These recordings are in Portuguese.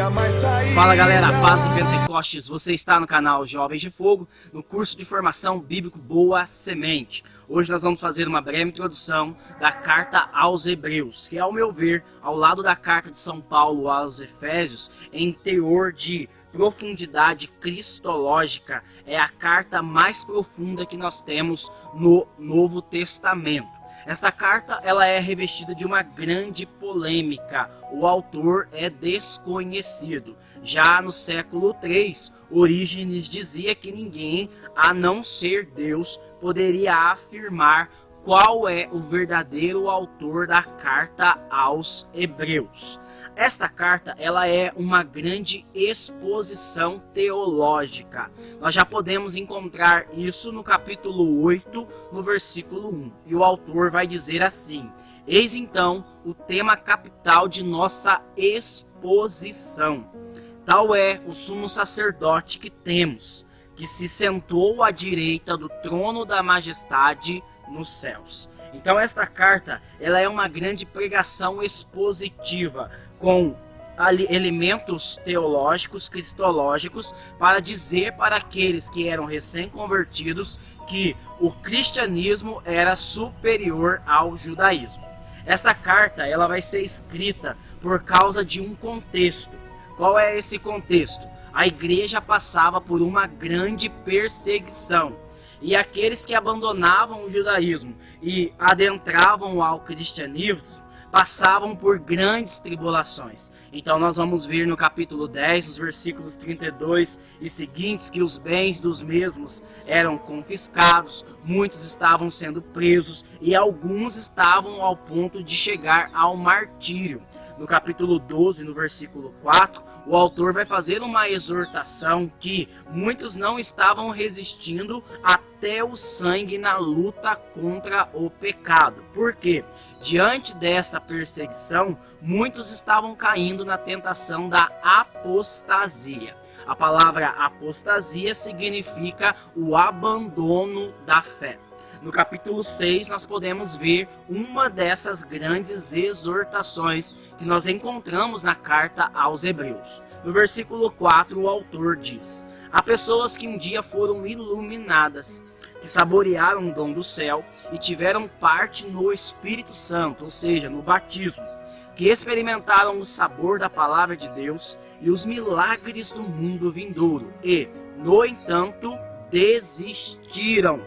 tinha mais saída. Fala galera, paz e Pentecostes, você está no canal Jovens de Fogo, no curso de formação bíblico Boa Semente. Hoje nós vamos fazer uma breve introdução da carta aos Hebreus, que ao meu ver, ao lado da carta de São Paulo aos Efésios, em teor de profundidade cristológica, é a carta mais profunda que nós temos no Novo Testamento. Esta carta ela é revestida de uma grande polêmica. O autor é desconhecido. Já no século III, Orígenes dizia que ninguém, a não ser Deus, poderia afirmar qual é o verdadeiro autor da carta aos Hebreus. Esta carta ela é uma grande exposição teológica. Nós já podemos encontrar isso no capítulo 8, no versículo 1. E o autor vai dizer assim: eis então o tema capital de nossa exposição. Tal é o sumo sacerdote que temos, que se sentou à direita do trono da majestade nos céus. Então esta carta ela é uma grande pregação expositiva, com elementos teológicos, cristológicos, para dizer para aqueles que eram recém-convertidos que o cristianismo era superior ao judaísmo. Esta carta ela vai ser escrita por causa de um contexto. Qual é esse contexto? A igreja passava por uma grande perseguição. E aqueles que abandonavam o judaísmo e adentravam ao cristianismo passavam por grandes tribulações. Então nós vamos ver no capítulo 10, nos versículos 32 e seguintes, que os bens dos mesmos eram confiscados, muitos estavam sendo presos e alguns estavam ao ponto de chegar ao martírio. No capítulo 12, no versículo 4, o autor vai fazer uma exortação que muitos não estavam resistindo até o sangue na luta contra o pecado. Por quê? Diante dessa perseguição, muitos estavam caindo na tentação da apostasia. A palavra apostasia significa o abandono da fé. No capítulo 6, nós podemos ver uma dessas grandes exortações que nós encontramos na carta aos Hebreus. No versículo 4, o autor diz: há pessoas que um dia foram iluminadas, que saborearam o dom do céu e tiveram parte no Espírito Santo, ou seja, no batismo, que experimentaram o sabor da palavra de Deus e os milagres do mundo vindouro e, no entanto, desistiram.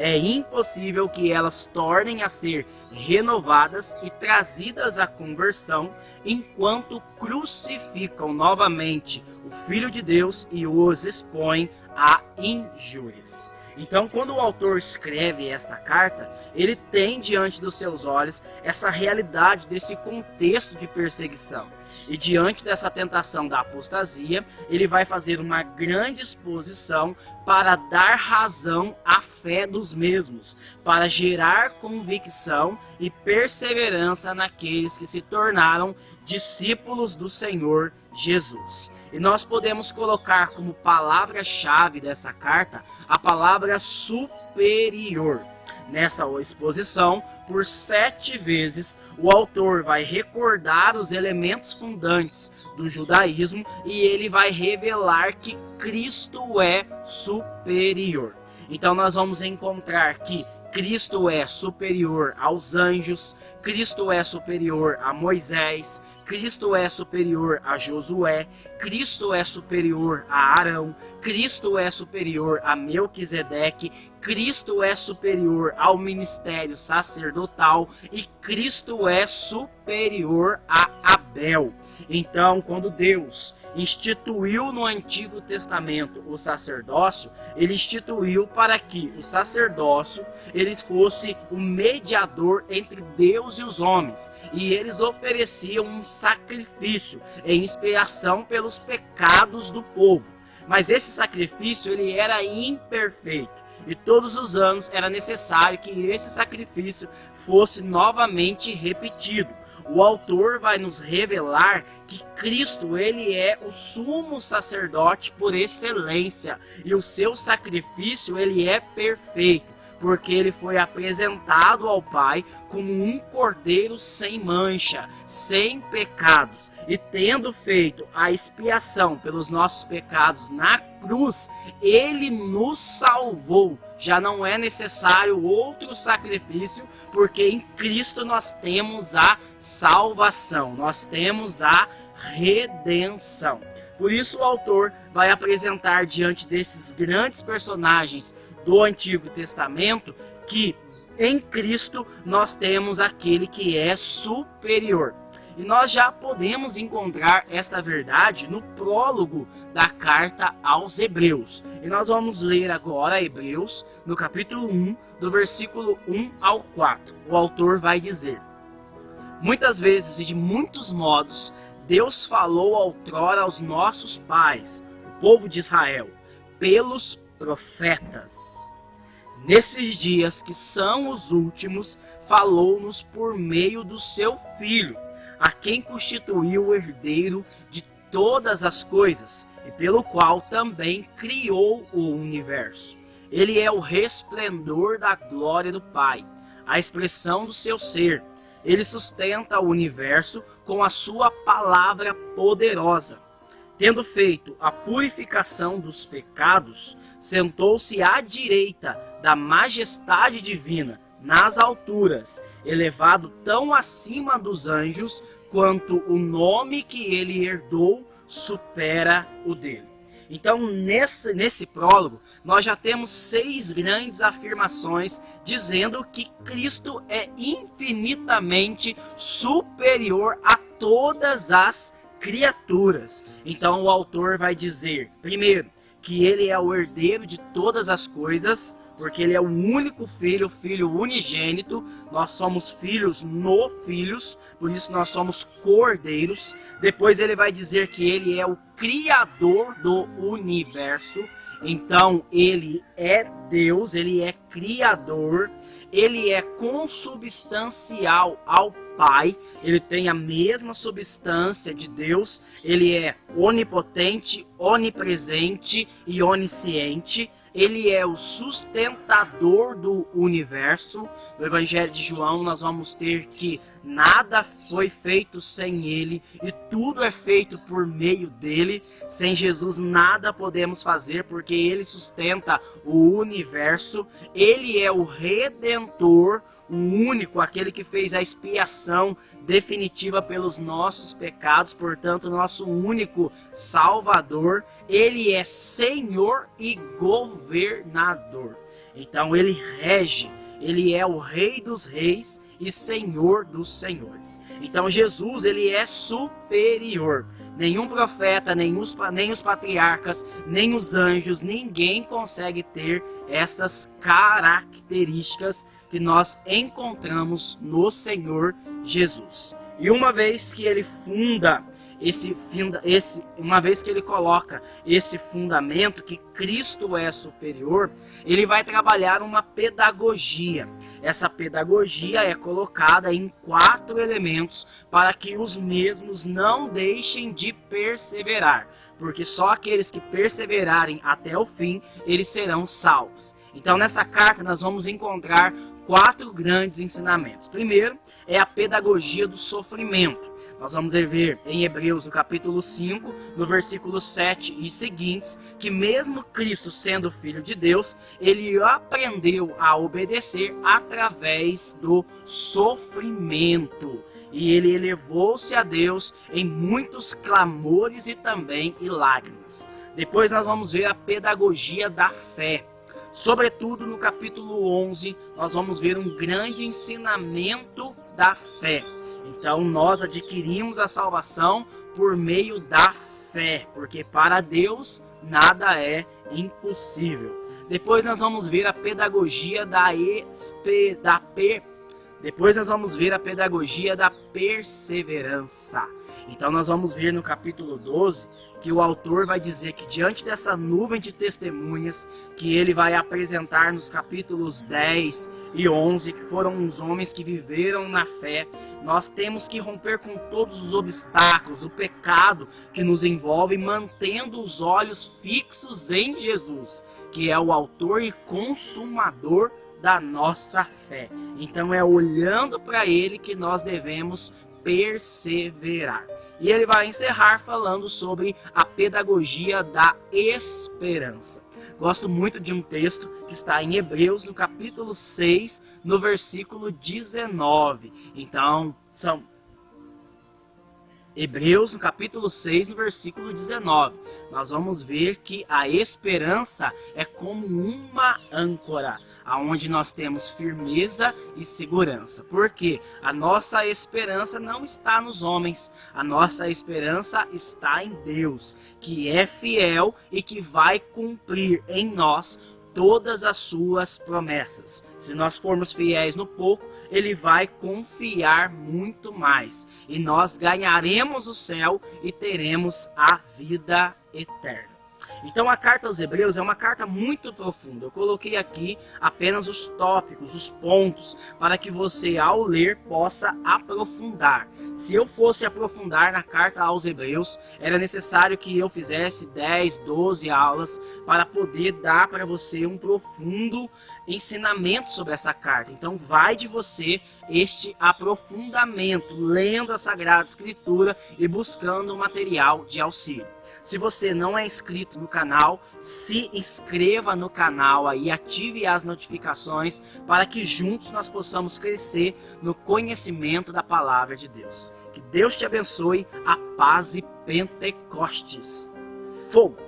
É impossível que elas tornem a ser renovadas e trazidas à conversão enquanto crucificam novamente o Filho de Deus e os expõem a injúrias. Então, quando o autor escreve esta carta, ele tem diante dos seus olhos essa realidade desse contexto de perseguição. E diante dessa tentação da apostasia, ele vai fazer uma grande exposição para dar razão à fé dos mesmos, para gerar convicção e perseverança naqueles que se tornaram discípulos do Senhor Jesus. E nós podemos colocar como palavra-chave dessa carta a palavra superior. Nessa exposição, por 7 vezes, o autor vai recordar os elementos fundantes do judaísmo e ele vai revelar que Cristo é superior. Então nós vamos encontrar que Cristo é superior aos anjos, Cristo é superior a Moisés, Cristo é superior a Josué, Cristo é superior a Arão, Cristo é superior a Melquisedeque, Cristo é superior ao ministério sacerdotal e Cristo é superior a Abel. Então, quando Deus instituiu no Antigo Testamento o sacerdócio, ele instituiu para que o sacerdócio ele fosse o mediador entre Deus e os homens, e eles ofereciam um sacrifício em expiação pelos pecados do povo. Mas esse sacrifício ele era imperfeito. E todos os anos era necessário que esse sacrifício fosse novamente repetido. O autor vai nos revelar que Cristo ele é o sumo sacerdote por excelência e o seu sacrifício ele é perfeito. porque ele foi apresentado ao Pai como um cordeiro sem mancha, sem pecados. E tendo feito a expiação pelos nossos pecados na cruz, ele nos salvou. Já não é necessário outro sacrifício, porque em Cristo nós temos a salvação, nós temos a redenção. Por isso o autor vai apresentar diante desses grandes personagens do Antigo Testamento que em Cristo nós temos aquele que é superior. E nós já podemos encontrar esta verdade no prólogo da carta aos Hebreus. E nós vamos ler agora Hebreus, no capítulo 1, do versículo 1 ao 4. O autor vai dizer: muitas vezes e de muitos modos, Deus falou outrora aos nossos pais, o povo de Israel, pelos profetas. Nesses dias que são os últimos, falou-nos por meio do seu Filho, a quem constituiu o herdeiro de todas as coisas, e pelo qual também criou o universo. Ele é o resplendor da glória do Pai, a expressão do seu ser. Ele sustenta o universo com a sua palavra poderosa. Tendo feito a purificação dos pecados, sentou-se à direita da majestade divina nas alturas, elevado tão acima dos anjos quanto o nome que ele herdou supera o dele. Então, nesse prólogo, nós já temos 6 grandes afirmações dizendo que Cristo é infinitamente superior a todas as criaturas. Então, o autor vai dizer, primeiro, que ele é o herdeiro de todas as coisas, porque ele é o único filho, o filho unigênito. Nós somos filhos no filhos, por isso nós somos cordeiros. Depois ele vai dizer que ele é o criador do universo. Então ele é Deus, ele é criador, ele é consubstancial ao Pai, ele tem a mesma substância de Deus, ele é onipotente, onipresente e onisciente. Ele é o sustentador do universo. No Evangelho de João nós vamos ter que nada foi feito sem ele e tudo é feito por meio dele. Sem Jesus nada podemos fazer, porque ele sustenta o universo. Ele é o Redentor, o único, aquele que fez a expiação definitiva pelos nossos pecados, portanto, nosso único Salvador. Ele é Senhor e governador. Então ele rege, ele é o Rei dos reis e Senhor dos senhores. Então Jesus, ele é superior. Nenhum profeta, nem os patriarcas, nem os anjos, ninguém consegue ter essas características que nós encontramos no Senhor Jesus. E uma vez que ele uma vez que ele coloca esse fundamento que Cristo é superior, ele vai trabalhar uma pedagogia. Essa pedagogia é colocada em 4 elementos para que os mesmos não deixem de perseverar, porque só aqueles que perseverarem até o fim, eles serão salvos. Então nessa carta nós vamos encontrar 4 grandes ensinamentos. Primeiro é a pedagogia do sofrimento. Nós vamos ver em Hebreus, no capítulo 5, no versículo 7 e seguintes, que mesmo Cristo sendo Filho de Deus, ele aprendeu a obedecer através do sofrimento. E ele elevou-se a Deus em muitos clamores e também em lágrimas. Depois nós vamos ver a pedagogia da fé. Sobretudo no capítulo 11, nós vamos ver um grande ensinamento da fé. Então nós adquirimos a salvação por meio da fé, porque para Deus nada é impossível. Depois nós vamos ver a pedagogia Depois nós vamos ver a pedagogia da perseverança. Então nós vamos ver no capítulo 12 que o autor vai dizer que diante dessa nuvem de testemunhas que ele vai apresentar nos capítulos 10 e 11, que foram os homens que viveram na fé, nós temos que romper com todos os obstáculos, o pecado que nos envolve, mantendo os olhos fixos em Jesus, que é o autor e consumador da nossa fé. Então é olhando para Ele que nós devemos perseverar. E ele vai encerrar falando sobre a pedagogia da esperança. Gosto muito de um texto que está em Hebreus, no capítulo 6, no versículo 19. Então, são Hebreus, no capítulo 6, no versículo 19. Nós vamos ver que a esperança é como uma âncora, aonde nós temos firmeza e segurança. Porque a nossa esperança não está nos homens, a nossa esperança está em Deus, que é fiel e que vai cumprir em nós todas as suas promessas. Se nós formos fiéis no pouco, Ele vai confiar muito mais. E nós ganharemos o céu e teremos a vida eterna. Então a carta aos Hebreus é uma carta muito profunda. Eu coloquei aqui apenas os tópicos, os pontos, para que você ao ler possa aprofundar. Se eu fosse aprofundar na carta aos Hebreus, era necessário que eu fizesse 10, 12 aulas para poder dar para você um profundo ensinamento sobre essa carta. Então vai de você este aprofundamento, lendo a Sagrada Escritura e buscando um material de auxílio. Se você não é inscrito no canal, se inscreva no canal aí, ative as notificações para que juntos nós possamos crescer no conhecimento da palavra de Deus. Que Deus te abençoe, a paz e Pentecostes. Fogo!